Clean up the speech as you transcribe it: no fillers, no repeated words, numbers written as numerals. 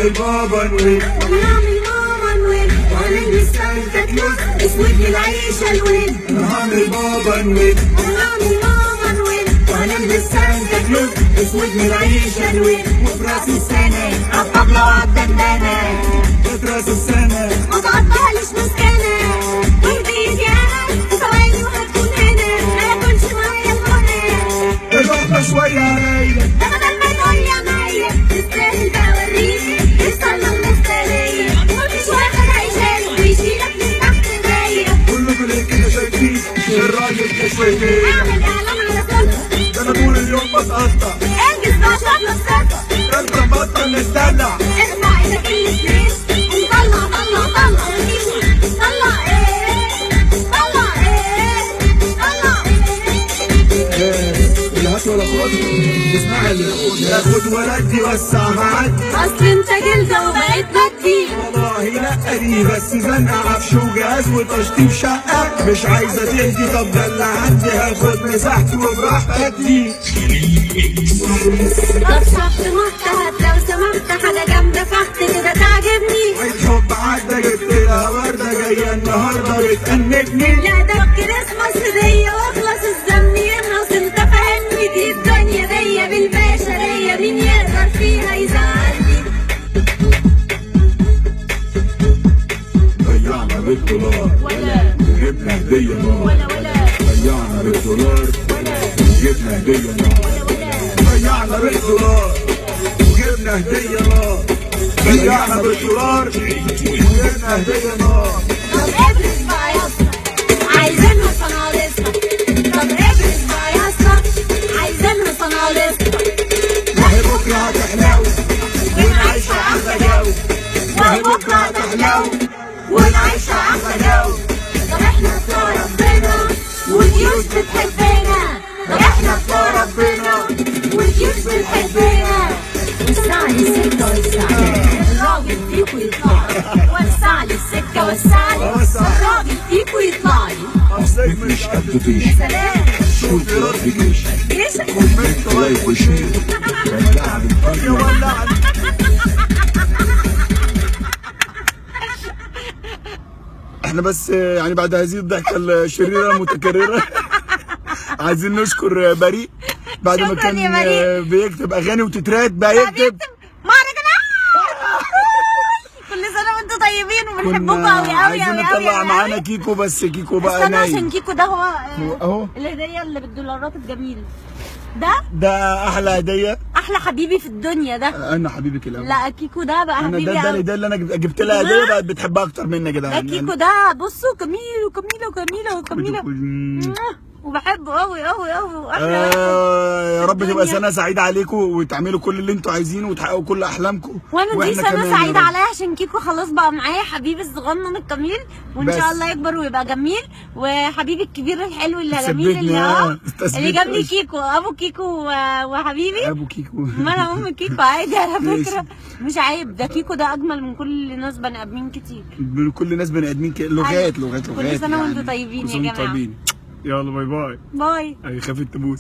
ونعمل بابا نويل ونعمل ماما نويل وهنلبس سانتا كلوز اسود للعيشة الويل. نعمل بابا نويل ونعمل ماما نويل وهنلبس سانتا كلوز اسود للعيشة الويل. وفي راس السنة عالطبلة وعالدندانة في راس السنة ما تقطعليش مسكنة ورديت يا ثواني وهتكون هنا ما ياكلش معايا الغنى الوقفة شوية عليا ده بدل ما تقول يا مية تستاهل بوريك الصلاة المفترية مفيش واحد هيشيلك بيشيلك من تحت ايديا. كلكم ليه كده شايفين الراجل كشويتين اعمل اعلان على صوتك ده انا طول اليوم بتقطع انجز بقى شوية نفسك انت بطل نستدع اسمع ايدك الاتنين وطلع طلع طلع طلع ايه طلع ايه طلع ايه. لا هات ولا خد اسمع اللي لا خد ولا ادي وسع معدي اصل انت جلدة وبقيت بدي والله لا دي بس زنقة عفش وجهاز وتشطيب شقة مش عايزة تهدي طب ده اللي عندي هاخد مساحتي وبراحتي ادي. طب شفت مجتهد لو سمحت حاجة جامدة فحت كده تعجبني. الحب عدى جبت لها وردة جاية النهاردة بتأنبني. لا ده الكريسماس هدية واخلص الزمن ينقص انت فاهمني دي الدنيا دي بالبشرية مين يقدر فيها يزعلني. ضيعنا بالدولار ولا جبنا هدية نار ولا ضيعنا بالدولار جبنا هدية نار ضيعنا بالدولار وجبنا هدية نار ضيعنا بالدولار وجبنا هدية نار. طب ابرز بقى يا اسطى عايزينها صنالسة. طب ابرز بقى يا اسطى عايزينها صنالسة. وهي بكرة هتحلو ونعيشها أحلى جو وهي بكرة هتحلو ونعيشها أحلى جو. طب احنا بتوع ربنا والجيوش بتحبنا. طب احنا بتوع ربنا والجيوش بتحبنا. وسع لي السكة وسع لي الراجل فيكوا يطلع لي. وسع لي السكة وسع لي الراجل فيكوا يطلع لي. مفيش قد فيش يا سلام شوف راسك ايش ليش ومنت لايف وشير ولعني الدنيا ولعني. احنا بس يعني بعد هذه الضحكة الشريرة المتكررة عايزين نشكر بريء بعد ما شكراً كان يا بريء. بيكتب اغاني وتترات بقى يكتب مهرجانات. كل سنة وانتم طيبين وبنحبكم قوي قوي عايزين قوي نطلع قوي. معانا كيكو بس كيكو بقى استنى عشان نايم كيكو ده هو اهو الهدية اللي بالدولارات الجميل ده احلى هدية. احلى حبيبي في الدنيا ده. انا حبيبك الاول لا كيكو ده بقى انا حبيبي ده قوي. ده اللي انا جبت لها هدية بقت بتحبها اكتر مني يا ده جدعان. كيكو ده بصوا جميل وجميله وجميله وجميله وبحبه قوي قوي قوي. يا رب تبقى الدنيا. سنة سعيدة عليكم وتعملوا كل اللي انتوا عايزينه وتحققوا كل احلامكم. وانا دي كمان سنه يا سعيده رب. عليا عشان كيكو خلاص بقى معايا حبيبي الصغنن الجميل وان بس. شاء الله يكبر ويبقى جميل. وحبيبي الكبير الحلو اللي جميل ثبتني، اللي اهو تثبيت اللي جاب لي وش. كيكو ابو كيكو وحبيبي. ابو كيكو ما انا ام كيكو عادي على ماشي. فكره مش عيب. ده كيكو ده اجمل من كل ناس بني ادمين كتير. كل الناس بني ادمين لغات أيوة. لغات كل سنة وانتوا طيبين كل يا سنة وانتوا جماعة. طيبين. يلا باي باي. باي. اي خافت تبوس